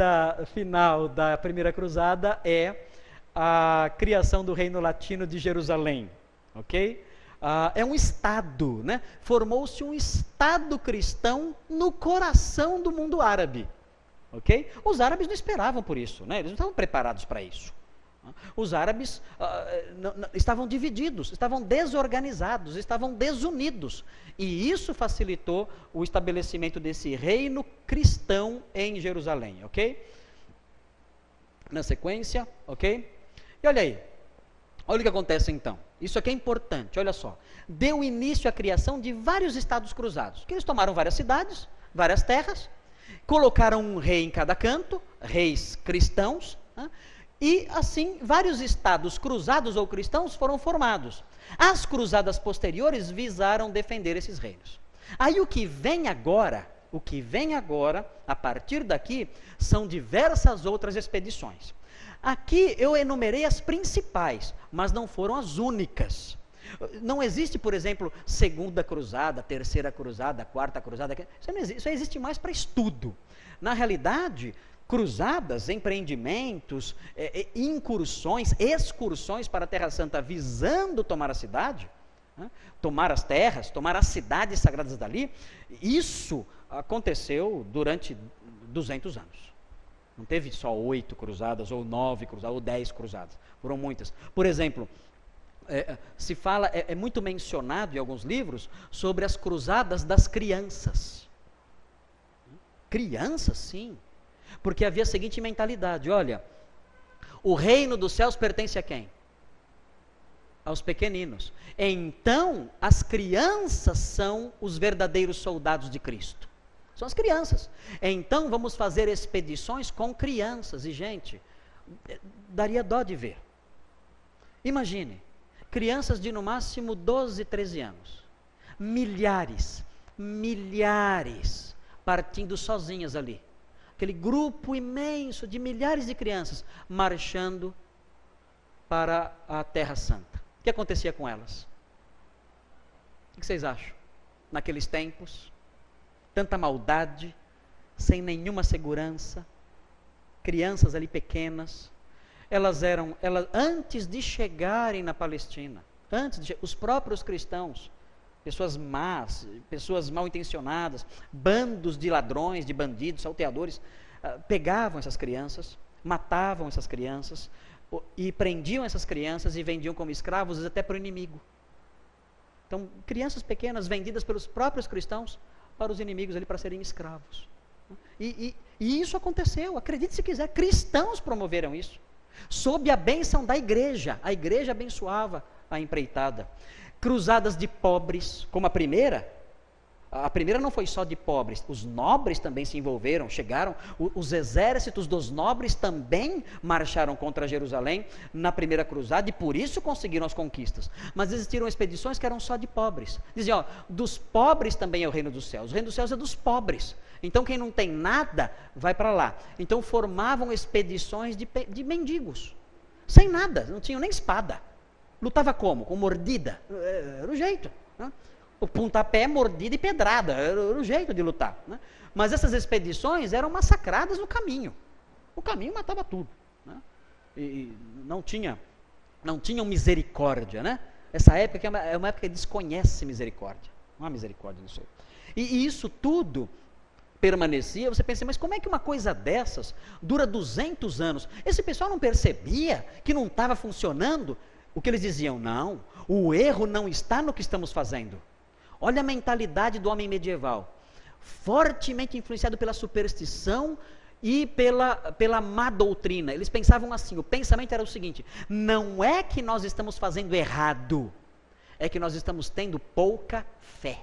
final da primeira cruzada é a criação do reino latino de Jerusalém, ok? É um estado, né? Formou-se um estado cristão no coração do mundo árabe, ok? Os árabes não esperavam por isso, né? Eles não estavam preparados para isso. Os árabes estavam divididos, estavam desorganizados, estavam desunidos. E isso facilitou o estabelecimento desse reino cristão em Jerusalém, ok? Na sequência, ok? E olha aí, olha o que acontece então. Isso aqui é importante, olha só. Deu início à criação de vários estados cruzados, que eles tomaram várias cidades, várias terras, colocaram um rei em cada canto, reis cristãos, né? E assim, vários estados cruzados ou cristãos foram formados. As cruzadas posteriores visaram defender esses reinos. Aí o que vem agora, a partir daqui, são diversas outras expedições. Aqui eu enumerei as principais, mas não foram as únicas. Não existe, por exemplo, segunda cruzada, terceira cruzada, quarta cruzada. Isso existe mais para estudo. Na realidade, cruzadas, empreendimentos, incursões, excursões para a Terra Santa visando tomar a cidade, né? Tomar as terras, tomar as cidades sagradas dali. Isso aconteceu durante 200 anos. Não teve só 8 cruzadas, ou 9 cruzadas, ou 10 cruzadas. Foram muitas. Por exemplo, se fala, é muito mencionado em alguns livros, sobre as cruzadas das crianças. Crianças, sim. Porque havia a seguinte mentalidade: olha, o reino dos céus pertence a quem? Aos pequeninos. Então, as crianças são os verdadeiros soldados de Cristo. São as crianças. Então, vamos fazer expedições com crianças. E, gente, daria dó de ver. Imagine, crianças de no máximo 12, 13 anos. Milhares, partindo sozinhas ali. Aquele grupo imenso de milhares de crianças marchando para a Terra Santa. O que acontecia com elas? O que vocês acham? Naqueles tempos, tanta maldade, sem nenhuma segurança, crianças ali pequenas, elas antes de chegarem na Palestina, os próprios cristãos, pessoas más, pessoas mal intencionadas, bandos de ladrões, de bandidos, salteadores, pegavam essas crianças, matavam essas crianças, e prendiam essas crianças e vendiam como escravos até para o inimigo. Então, crianças pequenas vendidas pelos próprios cristãos para os inimigos ali para serem escravos. E isso aconteceu, acredite se quiser, cristãos promoveram isso, sob a bênção da igreja. A igreja abençoava a empreitada. Cruzadas de pobres, como a primeira não foi só de pobres, os nobres também se envolveram, chegaram, os exércitos dos nobres também marcharam contra Jerusalém na primeira cruzada, e por isso conseguiram as conquistas. Mas existiram expedições que eram só de pobres, diziam, dos pobres também é o reino dos céus, o reino dos céus é dos pobres, então quem não tem nada, vai para lá. Então formavam expedições de mendigos, sem nada, não tinham nem espada. Lutava como? Com mordida. Era o jeito. Né? O pontapé, mordida e pedrada. Era o jeito de lutar. Né? Mas essas expedições eram massacradas no caminho. O caminho matava tudo. Né? E não tinham misericórdia. Né? Essa época é uma época que desconhece misericórdia. Não há misericórdia nisso aí. E isso tudo permanecia. Você pensa, mas como é que uma coisa dessas dura 200 anos? Esse pessoal não percebia que não estava funcionando? O que eles diziam? Não, o erro não está no que estamos fazendo. Olha a mentalidade do homem medieval, fortemente influenciado pela superstição e pela má doutrina. Eles pensavam assim, o pensamento era o seguinte: não é que nós estamos fazendo errado, é que nós estamos tendo pouca fé.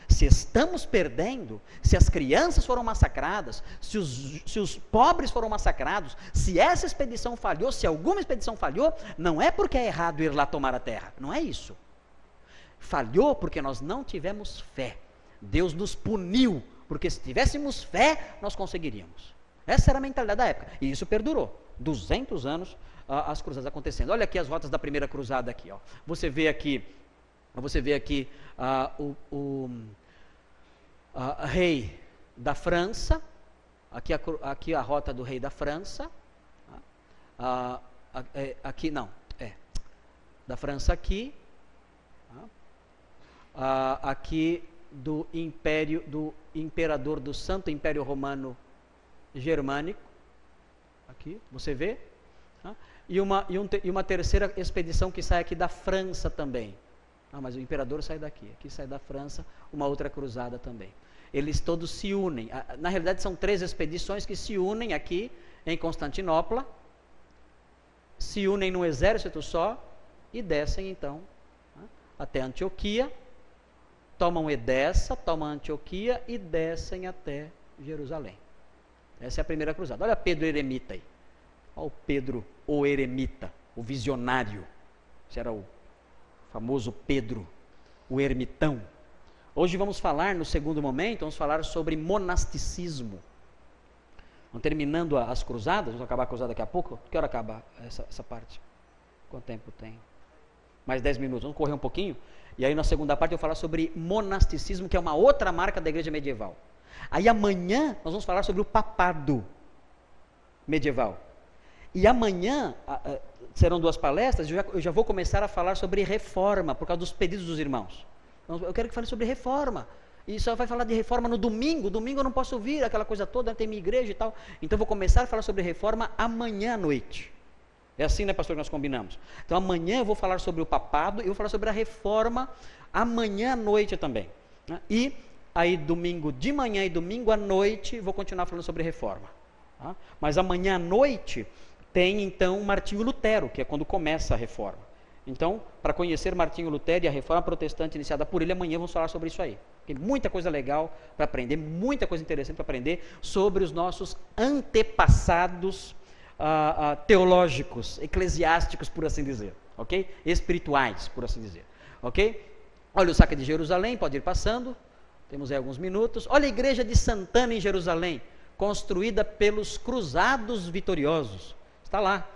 Se estamos perdendo, se as crianças foram massacradas, se os pobres foram massacrados, se essa expedição falhou, se alguma expedição falhou, não é porque é errado ir lá tomar a terra, não é isso. Falhou porque nós não tivemos fé. Deus nos puniu, porque se tivéssemos fé, nós conseguiríamos. Essa era a mentalidade da época, e isso perdurou. 200 anos as cruzadas acontecendo. Olha aqui as rotas da primeira cruzada aqui, ó. Você vê aqui o rei da França, aqui a rota do rei da França, da França aqui, aqui do imperador do Santo Império Romano Germânico, aqui, você vê, e uma terceira expedição que sai aqui da França também. Mas o imperador sai daqui, aqui sai da França, uma outra cruzada também. Eles todos se unem, na realidade são 3 expedições que se unem aqui em Constantinopla, se unem num exército só e descem então até Antioquia, tomam Edessa, tomam Antioquia e descem até Jerusalém. Essa é a primeira cruzada. Olha Pedro Eremita aí, olha o Pedro o Eremita, o visionário, esse era o famoso Pedro, o ermitão. Hoje vamos falar, no segundo momento, vamos falar sobre monasticismo. Vamos terminando as cruzadas, vamos acabar a cruzada daqui a pouco. Que hora acaba essa parte? Quanto tempo tem? Mais 10 minutos, vamos correr um pouquinho. E aí na segunda parte eu vou falar sobre monasticismo, que é uma outra marca da igreja medieval. Aí amanhã nós vamos falar sobre o papado medieval. E amanhã serão 2 palestras, eu já vou começar a falar sobre reforma, por causa dos pedidos dos irmãos. Então, eu quero que fale sobre reforma. E só vai falar de reforma no domingo. Domingo eu não posso vir, aquela coisa toda, tem minha igreja e tal. Então eu vou começar a falar sobre reforma amanhã à noite. É assim, né, pastor, que nós combinamos. Então amanhã eu vou falar sobre o papado e vou falar sobre a reforma amanhã à noite também. Né? E aí domingo de manhã e domingo à noite vou continuar falando sobre reforma. Tá? Mas amanhã à noite tem então Martinho Lutero, que é quando começa a reforma. Então, para conhecer Martinho Lutero e a reforma protestante iniciada por ele, amanhã vamos falar sobre isso aí. Tem muita coisa legal para aprender, muita coisa interessante para aprender sobre os nossos antepassados teológicos, eclesiásticos, por assim dizer, ok? Espirituais, por assim dizer, ok? Olha o saque de Jerusalém, pode ir passando, temos aí alguns minutos. Olha a igreja de Santana em Jerusalém, construída pelos cruzados vitoriosos, está lá,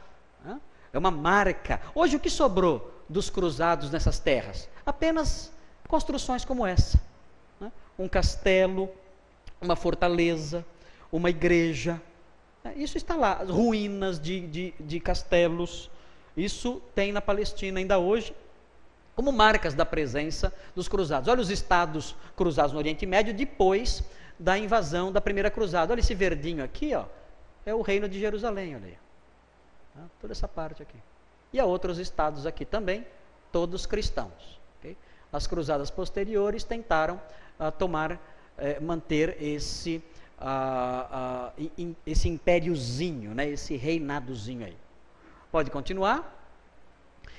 né? É uma marca. Hoje o que sobrou dos cruzados nessas terras? Apenas construções como essa, né? Um castelo, uma fortaleza, uma igreja. Isso está lá, ruínas de castelos. Isso tem na Palestina ainda hoje, como marcas da presença dos cruzados. Olha os estados cruzados no Oriente Médio depois da invasão da primeira cruzada. Olha esse verdinho aqui, ó, é o reino de Jerusalém, olha aí. Toda essa parte aqui. E há outros estados aqui também, todos cristãos. Okay? As cruzadas posteriores tentaram manter esse impériozinho, né? Esse reinadozinho aí. Pode continuar?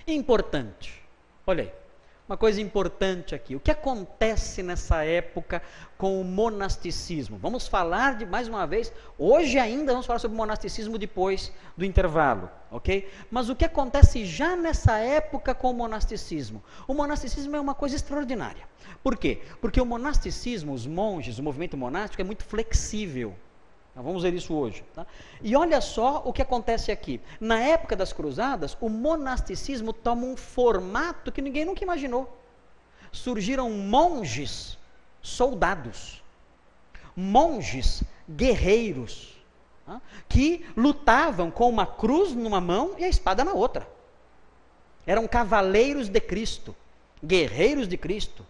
Importante. Olha aí. Uma coisa importante aqui, o que acontece nessa época com o monasticismo? Vamos falar mais uma vez, hoje ainda vamos falar sobre o monasticismo depois do intervalo, ok? Mas o que acontece já nessa época com o monasticismo? O monasticismo é uma coisa extraordinária. Por quê? Porque o monasticismo, os monges, o movimento monástico é muito flexível. Nós vamos ver isso hoje. Tá? E olha só o que acontece aqui. Na época das cruzadas, o monasticismo toma um formato que ninguém nunca imaginou. Surgiram monges soldados, monges guerreiros, tá? Que lutavam com uma cruz numa mão e a espada na outra. Eram cavaleiros de Cristo, guerreiros de Cristo.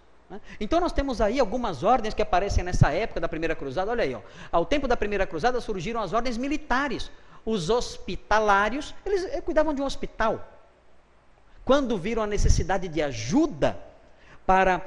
Então nós temos aí algumas ordens que aparecem nessa época da primeira cruzada. Olha aí, ó. Ao tempo da primeira cruzada surgiram as ordens militares. Os hospitalários, eles cuidavam de um hospital. Quando viram a necessidade de ajuda para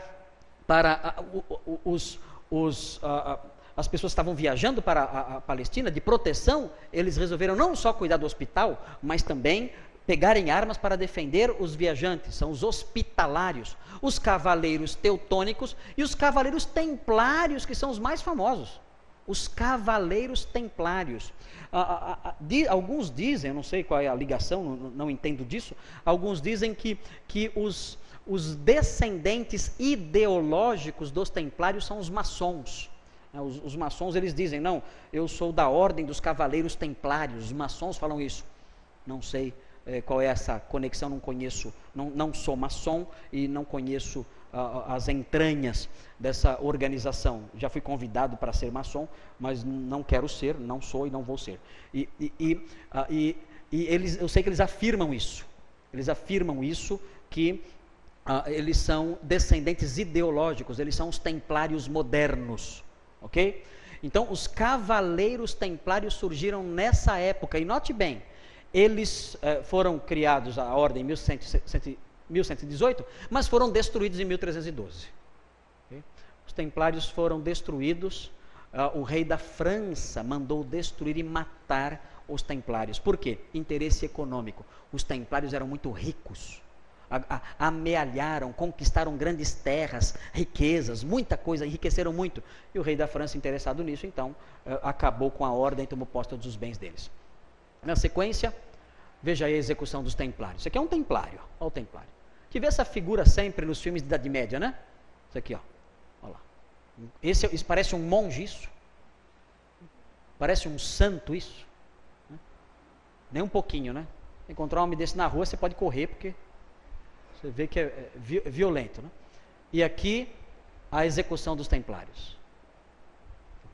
as pessoas que estavam viajando para a Palestina, de proteção, eles resolveram não só cuidar do hospital, mas também pegarem armas para defender os viajantes. São os hospitalários, os cavaleiros teutônicos e os cavaleiros templários, que são os mais famosos. Os cavaleiros templários. Alguns dizem, eu não sei qual é a ligação, não entendo disso, alguns dizem que os descendentes ideológicos dos templários são os maçons. Os maçons, eles dizem, não, eu sou da ordem dos cavaleiros templários. Os maçons falam isso. Não sei qual é essa conexão, não conheço, não sou maçom e não conheço as entranhas dessa organização. Já fui convidado para ser maçom, mas não quero ser, não sou e não vou ser. E eu sei que eles afirmam isso. Eles afirmam isso, que eles são descendentes ideológicos, eles são os templários modernos, ok? Então, os cavaleiros templários surgiram nessa época, e note bem, eles foram criados, a ordem em 1118, mas foram destruídos em 1312. Okay? Os templários foram destruídos, o rei da França mandou destruir e matar os templários. Por quê? Interesse econômico. Os templários eram muito ricos, amealharam, conquistaram grandes terras, riquezas, muita coisa, enriqueceram muito. E o rei da França, interessado nisso, então, acabou com a ordem e tomou posse todos os bens deles. Na sequência, veja aí a execução dos templários. Isso aqui é um templário, olha o templário. Que vê essa figura sempre nos filmes de Idade Média, né? Isso aqui, ó. Olha lá. Isso parece um monge, isso? Parece um santo, isso? Nem um pouquinho, né? Encontrar um homem desse na rua, você pode correr, porque você vê que é violento, né? E aqui, a execução dos templários.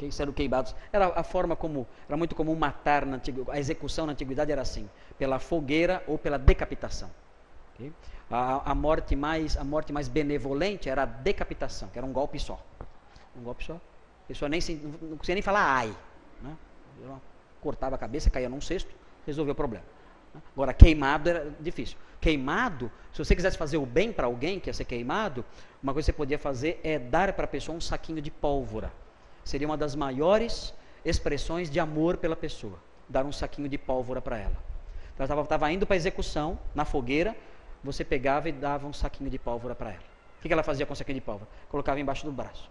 Okay? Sendo queimados. Era a forma como, era muito comum matar, a execução na antiguidade era assim, pela fogueira ou pela decapitação. Okay? A morte mais benevolente era a decapitação, que era um golpe só. Um golpe só. A pessoa não conseguia nem falar ai. Né? Cortava a cabeça, caía num cesto, resolveu o problema. Agora, queimado era difícil. Queimado, se você quisesse fazer o bem para alguém que ia ser queimado, uma coisa que você podia fazer é dar para a pessoa um saquinho de pólvora. Seria uma das maiores expressões de amor pela pessoa. Dar um saquinho de pólvora para ela. Então, ela estava indo para a execução, na fogueira, você pegava e dava um saquinho de pólvora para ela. O que ela fazia com o saquinho de pólvora? Colocava embaixo do braço.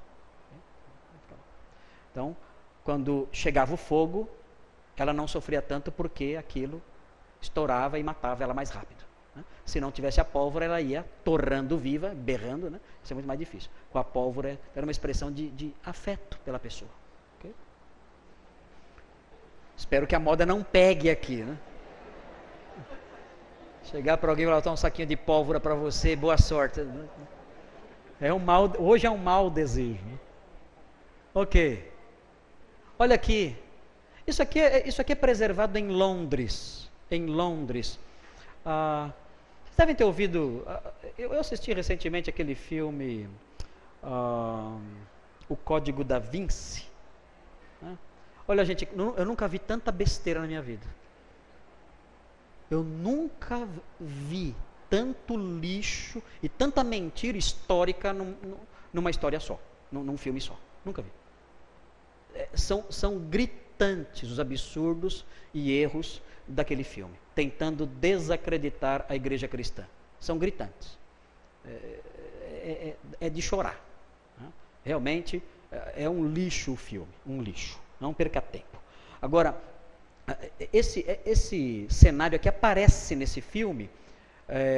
Então, quando chegava o fogo, ela não sofria tanto porque aquilo estourava e matava ela mais rápido. Né? Se não tivesse a pólvora, ela ia torrando viva, berrando, né? Isso é muito mais difícil. Com a pólvora, era uma expressão de afeto pela pessoa. Okay? Espero que a moda não pegue aqui, né? Chegar para alguém e falar, um saquinho de pólvora para você, boa sorte. Hoje é um mau desejo. Né? Ok. Olha aqui. Isso aqui é preservado em Londres. Em Londres. Vocês devem ter ouvido. Eu assisti recentemente aquele filme O Código da Vinci. Né? Olha, gente, eu nunca vi tanta besteira na minha vida. Eu nunca vi tanto lixo e tanta mentira histórica numa história só, num filme só. Nunca vi. São gritantes os absurdos e erros daquele filme, tentando desacreditar a igreja cristã. São gritantes. É de chorar. Né? Realmente é um lixo o filme, um lixo. Não perca tempo. Agora, esse cenário aqui aparece nesse filme,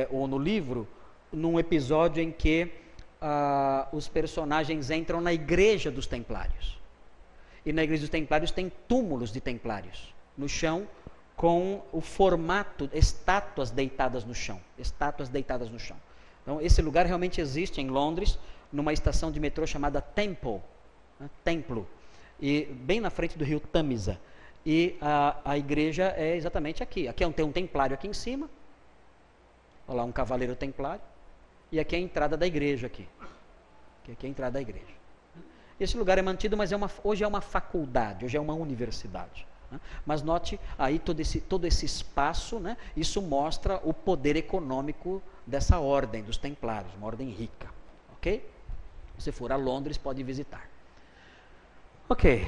ou no livro, num episódio em que os personagens entram na igreja dos templários. E na igreja dos templários tem túmulos de templários no chão, com o formato, estátuas deitadas no chão. Estátuas deitadas no chão. Então, esse lugar realmente existe em Londres, numa estação de metrô chamada Temple, né? Templo, e bem na frente do rio Tâmisa. E a igreja é exatamente aqui. Aqui tem um templário aqui em cima. Olha lá, um cavaleiro templário. E aqui é a entrada da igreja aqui. Aqui é a entrada da igreja. Esse lugar é mantido, mas hoje é uma faculdade, hoje é uma universidade. Né? Mas note aí todo esse espaço, né? Isso mostra o poder econômico dessa ordem dos templários, uma ordem rica. Ok? Se for a Londres, pode visitar. Ok.